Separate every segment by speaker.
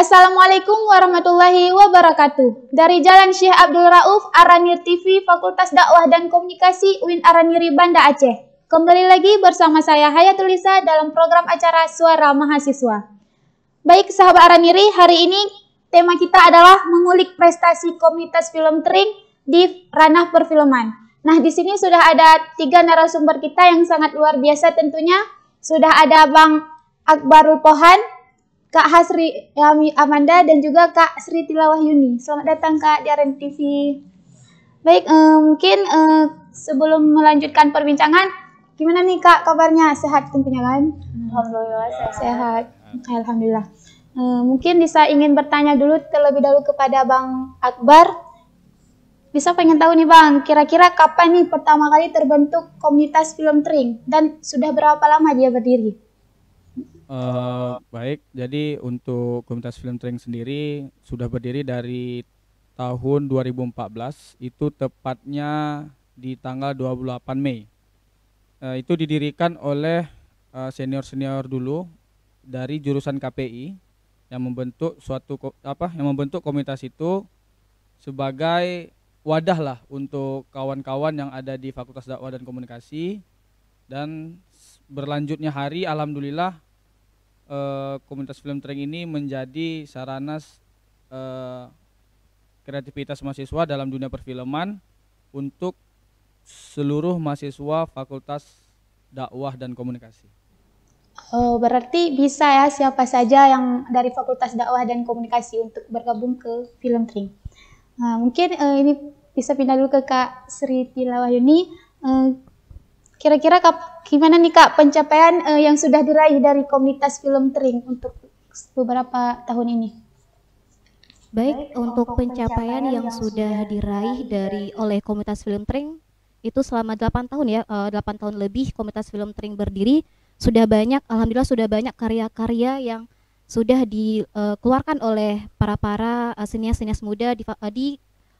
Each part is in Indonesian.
Speaker 1: Assalamualaikum warahmatullahi wabarakatuh. Dari Jalan Syekh Abdul Rauf, Aranir TV, Fakultas Dakwah dan Komunikasi UIN Araniri Banda Aceh. Kembali lagi bersama saya Hayatul Lisa dalam program acara Suara Mahasiswa. Baik sahabat Araniri, hari ini tema kita adalah mengulik prestasi komunitas film Tring di ranah perfilman. Nah, di sini sudah ada 3 narasumber kita yang sangat luar biasa tentunya. Sudah ada Bang Akbarul Pohan, Kak Hasri Amanda, dan juga Kak Sri Tilawah Yuni. Selamat datang Kak di Aran TV. Baik, mungkin sebelum melanjutkan perbincangan, gimana nih Kak kabarnya? Sehat tentunya kan?
Speaker 2: Alhamdulillah
Speaker 1: sehat. Alhamdulillah. Mungkin bisa ingin bertanya dulu terlebih dahulu kepada Bang Akbar. Bisa pengen tahu nih Bang, kira-kira kapan nih pertama kali terbentuk komunitas film Tring dan sudah berapa lama dia berdiri?
Speaker 3: Baik, jadi untuk komunitas film Tring sendiri sudah berdiri dari tahun 2014, itu tepatnya di tanggal 28 Mei. Itu didirikan oleh senior-senior dulu dari jurusan KPI yang membentuk komunitas itu sebagai wadah lah untuk kawan-kawan yang ada di Fakultas Dakwah dan Komunikasi. Dan berlanjutnya hari, alhamdulillah komunitas film Tring ini menjadi sarana kreativitas mahasiswa dalam dunia perfilman untuk seluruh mahasiswa Fakultas Dakwah dan Komunikasi.
Speaker 1: Oh, berarti bisa ya siapa saja yang dari Fakultas Dakwah dan Komunikasi untuk bergabung ke film Tring. Nah, mungkin ini bisa pindah dulu ke Kak Sri Tilawah Yuni. Kira-kira gimana nih Kak pencapaian yang sudah diraih dari komunitas film Tring untuk beberapa tahun ini?
Speaker 2: Baik, untuk pencapaian yang sudah diraih oleh komunitas film Tring itu selama 8 tahun ya, 8 tahun lebih komunitas film Tring berdiri, sudah banyak, alhamdulillah sudah banyak karya-karya yang sudah dikeluarkan oleh para sinias-sinias muda di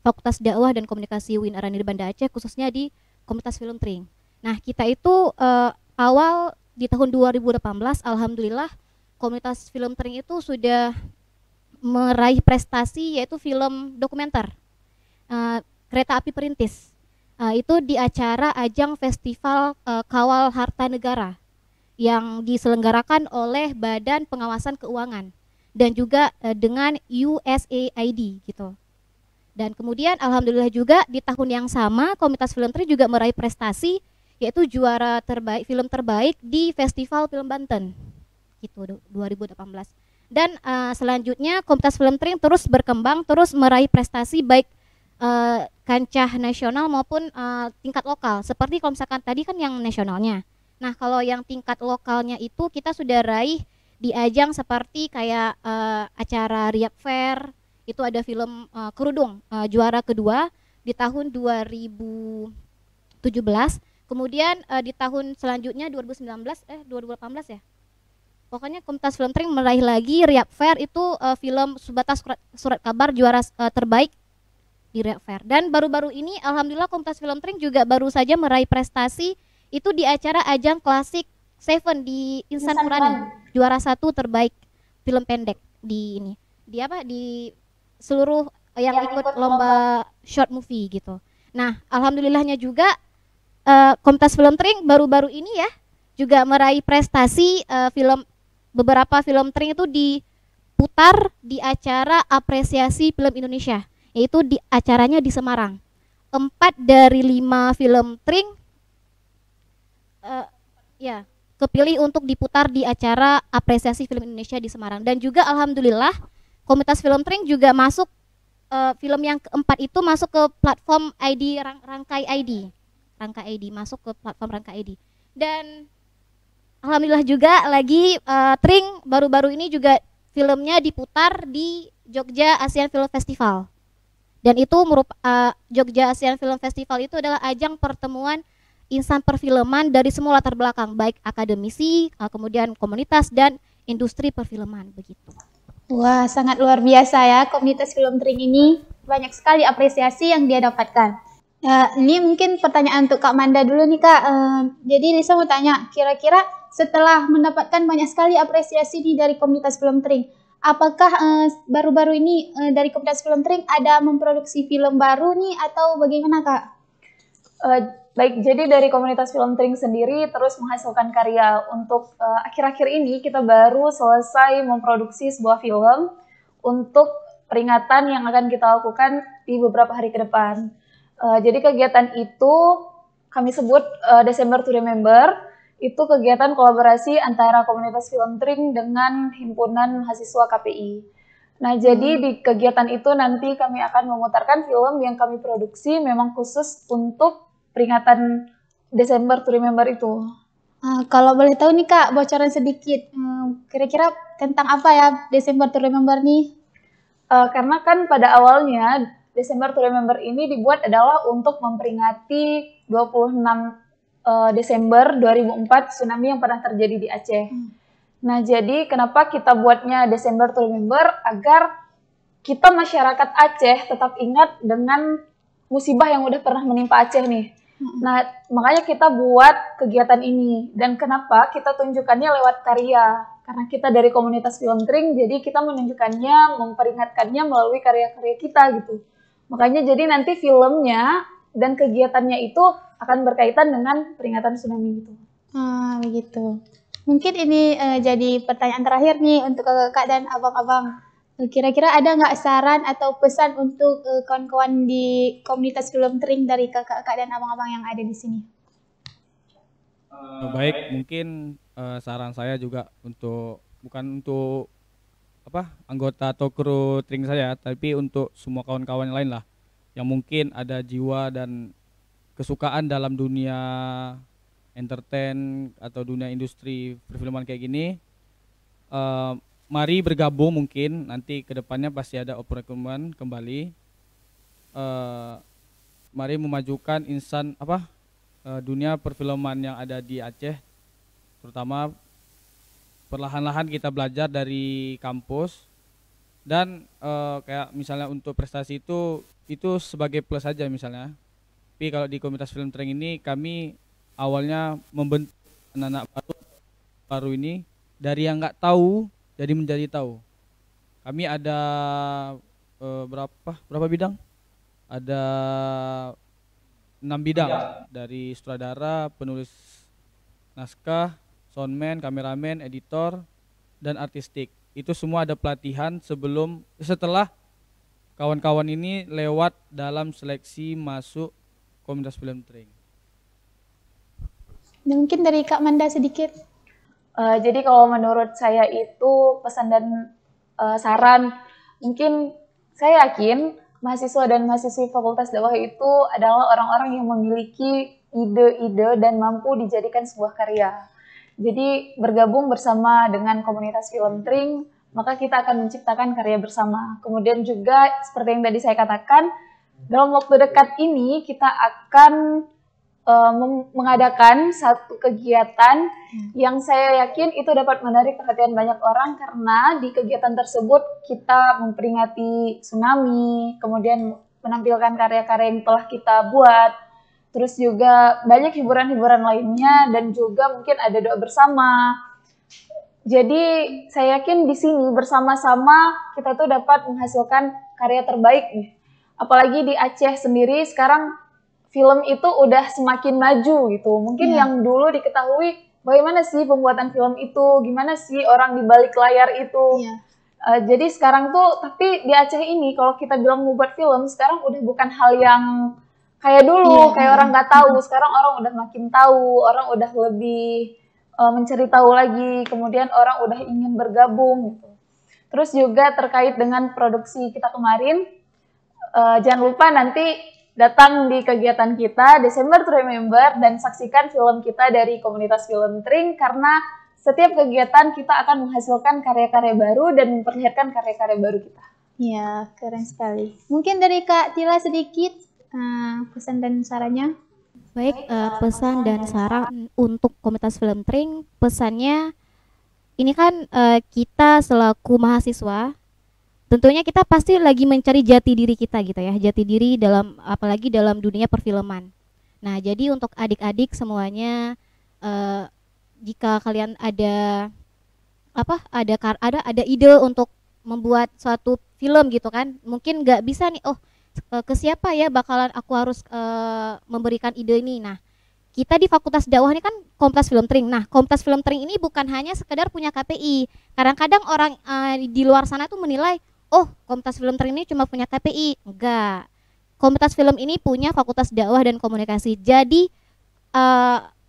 Speaker 2: Fakultas Dakwah dan Komunikasi UIN Araniri Banda Aceh, khususnya di komunitas film Tring. Nah, kita itu awal di tahun 2018, alhamdulillah komunitas film Tring itu sudah meraih prestasi yaitu film dokumenter Kereta Api Perintis. Itu di acara ajang festival Kawal Harta Negara yang diselenggarakan oleh Badan Pengawasan Keuangan dan juga dengan USAID gitu. Dan kemudian alhamdulillah juga di tahun yang sama komunitas film Tring juga meraih prestasi yaitu juara terbaik film terbaik di Festival Film Banten gitu 2018. Dan selanjutnya komunitas film Tring terus berkembang, terus meraih prestasi baik kancah nasional maupun tingkat lokal. Seperti kalau misalkan tadi kan yang nasionalnya. Nah, kalau yang tingkat lokalnya itu kita sudah raih di ajang seperti kayak acara Riyadh Fair, itu ada film Kerudung juara kedua di tahun 2017. Kemudian di tahun selanjutnya 2018 ya. Pokoknya komunitas film Tring meraih lagi Riyadh Fair, itu film Sebatas Surat Kabar juara terbaik di Riyadh Fair. Dan baru-baru ini alhamdulillah komunitas film Tring juga baru saja meraih prestasi itu di acara ajang klasik Seven di Insan Qurani, juara 1 terbaik film pendek di seluruh yang ikut lomba short movie gitu. Nah, alhamdulillahnya juga komunitas film Tring baru-baru ini ya juga meraih prestasi beberapa film Tring itu diputar di acara apresiasi film Indonesia, yaitu di acaranya di Semarang. 4 dari 5 film Tring kepilih untuk diputar di acara apresiasi film Indonesia di Semarang. Dan juga alhamdulillah komunitas film Tring juga masuk film yang keempat itu masuk ke platform ID Rangkai ID masuk ke platform Rangkai ID. Dan alhamdulillah juga lagi Tring baru-baru ini juga filmnya diputar di Jogja Asian Film Festival. Dan itu Jogja Asian Film Festival itu adalah ajang pertemuan insan perfilman dari semua latar belakang, baik akademisi, kemudian komunitas dan industri perfilman begitu.
Speaker 1: Wah, sangat luar biasa ya komunitas film Tring ini, banyak sekali apresiasi yang dia dapatkan. Ini mungkin pertanyaan untuk Kak Manda dulu nih Kak. Jadi Lisa mau tanya, kira-kira setelah mendapatkan banyak sekali apresiasi nih dari komunitas film Tring, apakah baru-baru ini dari Komunitas Film Tring ada memproduksi film baru nih atau bagaimana Kak?
Speaker 4: Baik, jadi dari Komunitas Film Tring sendiri terus menghasilkan karya. Untuk akhir-akhir ini kita baru selesai memproduksi sebuah film untuk peringatan yang akan kita lakukan di beberapa hari ke depan. Jadi kegiatan itu kami sebut December to Remember. Itu kegiatan kolaborasi antara Komunitas Film Tring dengan Himpunan Mahasiswa KPI. Nah, jadi di kegiatan itu nanti kami akan memutarkan film yang kami produksi memang khusus untuk peringatan December to Remember itu.
Speaker 1: Kalau boleh tahu nih Kak, bocoran sedikit, kira-kira tentang apa ya December to Remember nih?
Speaker 4: Karena kan pada awalnya December to Remember ini dibuat adalah untuk memperingati 26 Desember 2004 tsunami yang pernah terjadi di Aceh. Nah, jadi kenapa kita buatnya December to Remember? Agar kita masyarakat Aceh tetap ingat dengan musibah yang udah pernah menimpa Aceh nih. Nah, makanya kita buat kegiatan ini. Dan kenapa kita tunjukkannya lewat karya? Karena kita dari Komunitas Film Tring, jadi kita menunjukkannya, memperingatkannya melalui karya-karya kita gitu. Makanya jadi nanti filmnya dan kegiatannya itu akan berkaitan dengan peringatan tsunami gitu.
Speaker 1: Begitu. Mungkin ini jadi pertanyaan terakhir nih untuk kakak dan abang-abang. Kira-kira ada nggak saran atau pesan untuk kawan-kawan di Komunitas Film Tring dari kakak-kakak dan abang-abang yang ada di sini?
Speaker 3: Baik, mungkin saran saya juga bukan untuk anggota atau kru Tring saya, tapi untuk semua kawan-kawan yang lain lah, yang mungkin ada jiwa dan kesukaan dalam dunia entertain atau dunia industri perfilman kayak gini. Mari bergabung, mungkin nanti kedepannya pasti ada open kembali. Mari memajukan dunia perfilman yang ada di Aceh, terutama perlahan-lahan kita belajar dari kampus dan kayak misalnya untuk prestasi itu sebagai plus saja misalnya. Tapi kalau di Komunitas Film Tring ini kami awalnya membentuk anak-anak baru ini dari yang nggak tahu jadi menjadi tahu. Kami ada berapa bidang? Ada 6 bidang, dari sutradara, penulis naskah, soundman, kameramen, editor, dan artistik. Itu semua ada pelatihan setelah kawan-kawan ini lewat dalam seleksi masuk Komunitas Film Tring.
Speaker 1: Mungkin dari Kak Manda sedikit.
Speaker 4: Jadi kalau menurut saya itu pesan dan saran, mungkin saya yakin mahasiswa dan mahasiswi Fakultas Dakwah itu adalah orang-orang yang memiliki ide-ide dan mampu dijadikan sebuah karya. Jadi bergabung bersama dengan Komunitas Film Tring, maka kita akan menciptakan karya bersama. Kemudian juga seperti yang tadi saya katakan, dalam waktu dekat ini kita akan mengadakan satu kegiatan yang saya yakin itu dapat menarik perhatian banyak orang, karena di kegiatan tersebut kita memperingati tsunami, kemudian menampilkan karya-karya yang telah kita buat, terus juga banyak hiburan-hiburan lainnya, dan juga mungkin ada doa bersama. Jadi saya yakin di sini bersama-sama kita tuh dapat menghasilkan karya terbaik nih. Apalagi di Aceh sendiri sekarang film itu udah semakin maju gitu. Mungkin yang dulu diketahui bagaimana sih pembuatan film itu, gimana sih orang di balik layar itu. Jadi sekarang tuh, tapi di Aceh ini kalau kita bilang mau buat film, sekarang udah bukan hal yang kayak dulu, kayak orang nggak tahu. Sekarang orang udah makin tahu, orang udah lebih mencari tahu lagi, kemudian orang udah ingin bergabung gitu. Terus juga terkait dengan produksi kita kemarin, jangan lupa nanti datang di kegiatan kita December to Remember dan saksikan film kita dari Komunitas Film Tring, karena setiap kegiatan kita akan menghasilkan karya-karya baru dan memperlihatkan karya-karya baru kita.
Speaker 1: Ya, keren sekali. Mungkin dari Kak Tila sedikit pesan dan sarannya.
Speaker 2: Baik, pesan dan saran untuk Komunitas Film Tring, pesannya ini kan kita selaku mahasiswa tentunya kita pasti lagi mencari jati diri kita gitu ya, jati diri apalagi dalam dunia perfilman. Nah, jadi untuk adik-adik semuanya, jika kalian ada ide untuk membuat suatu film gitu kan, mungkin nggak bisa nih, ke siapa ya bakalan aku harus memberikan ide ini. Nah, kita di Fakultas Dakwah ini kan Komunitas Film Tring. Nah, Komunitas Film Tring ini bukan hanya sekedar punya KPI. Kadang-kadang orang di luar sana tuh menilai, oh Komunitas Film Tring ini cuma punya KPI. Enggak. Komunitas Film ini punya Fakultas Dakwah dan Komunikasi. Jadi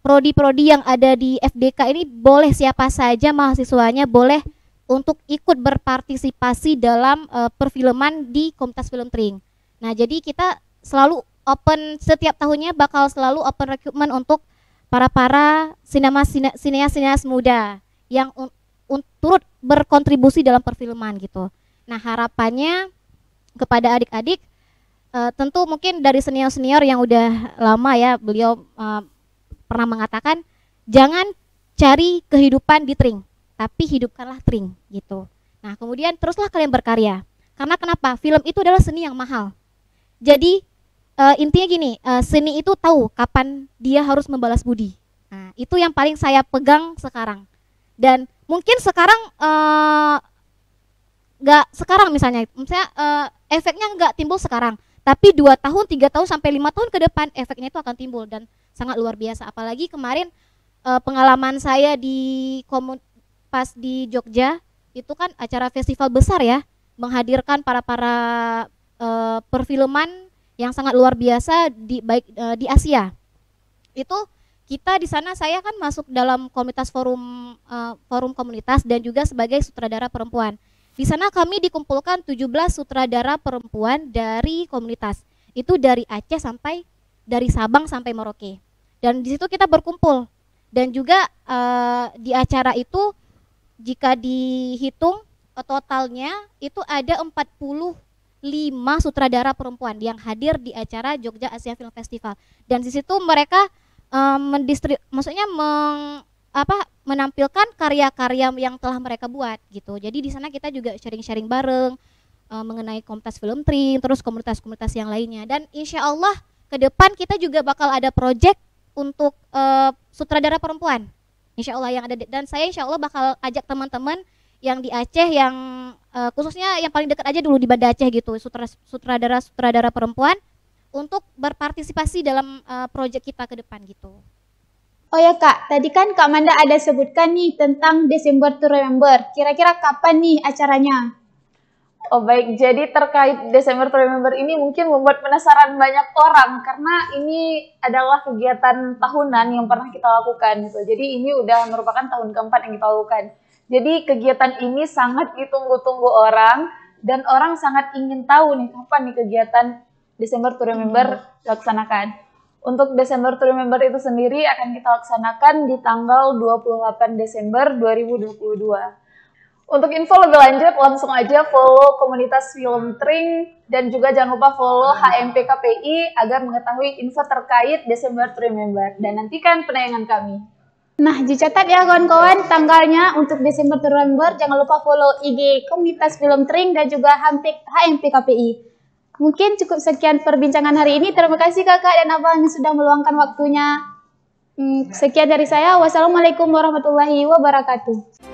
Speaker 2: prodi-prodi yang ada di FDK ini boleh siapa saja mahasiswanya boleh untuk ikut berpartisipasi dalam perfilman di Komunitas Film Tring. Nah, jadi kita selalu open, setiap tahunnya bakal selalu open recruitment untuk para sineas muda yang turut berkontribusi dalam perfilman gitu. Nah, harapannya kepada adik-adik, tentu mungkin dari senior-senior yang udah lama ya, beliau pernah mengatakan jangan cari kehidupan di Tring, tapi hidupkanlah Tring gitu. Nah, kemudian teruslah kalian berkarya. Karena kenapa? Film itu adalah seni yang mahal. Jadi intinya gini, seni itu tahu kapan dia harus membalas budi. Nah, itu yang paling saya pegang sekarang. Dan mungkin sekarang nggak sekarang misalnya efeknya nggak timbul sekarang, tapi 2 tahun, 3 tahun sampai 5 tahun ke depan efeknya itu akan timbul dan sangat luar biasa. Apalagi kemarin pengalaman saya pas di Jogja itu kan acara festival besar ya, menghadirkan para perfilman yang sangat luar biasa baik di Asia. Itu kita di sana, saya kan masuk dalam komunitas forum komunitas dan juga sebagai sutradara perempuan. Di sana kami dikumpulkan 17 sutradara perempuan dari komunitas. Itu dari Aceh dari Sabang sampai Merauke. Dan di situ kita berkumpul. Dan juga di acara itu jika dihitung totalnya itu ada 45 sutradara perempuan yang hadir di acara Jogja Asia Film Festival. Dan di situ mereka menampilkan karya-karya yang telah mereka buat gitu. Jadi di sana kita juga sharing-sharing bareng mengenai komunitas film Tring, terus komunitas-komunitas yang lainnya. Dan insya Allah ke depan kita juga bakal ada project untuk sutradara perempuan. Insya Allah yang ada, dan saya insya Allah bakal ajak teman-teman yang di Aceh, yang khususnya yang paling dekat aja dulu di Banda Aceh gitu, sutradara perempuan untuk berpartisipasi dalam proyek kita ke depan gitu.
Speaker 1: Oh ya Kak, tadi kan Kak Manda ada sebutkan nih tentang December to Remember. Kira-kira kapan nih acaranya?
Speaker 4: Oh baik, jadi terkait December to Remember ini mungkin membuat penasaran banyak orang karena ini adalah kegiatan tahunan yang pernah kita lakukan gitu. Jadi ini udah merupakan tahun keempat yang kita lakukan. Jadi kegiatan ini sangat ditunggu-tunggu orang dan orang sangat ingin tahu nih kapan nih kegiatan December to Remember dilaksanakan. Untuk December to Remember itu sendiri akan kita laksanakan di tanggal 28 Desember 2022. Untuk info lebih lanjut langsung aja follow komunitas film Tring dan juga jangan lupa follow HMP KPI agar mengetahui info terkait December to Remember dan nantikan penayangan kami.
Speaker 1: Nah, dicatat ya kawan-kawan tanggalnya untuk Desember to Remember. Jangan lupa follow IG komunitas film Tring dan juga HMP KPI. Mungkin cukup sekian perbincangan hari ini. Terima kasih kakak dan abang yang sudah meluangkan waktunya. Sekian dari saya. Wassalamualaikum warahmatullahi wabarakatuh.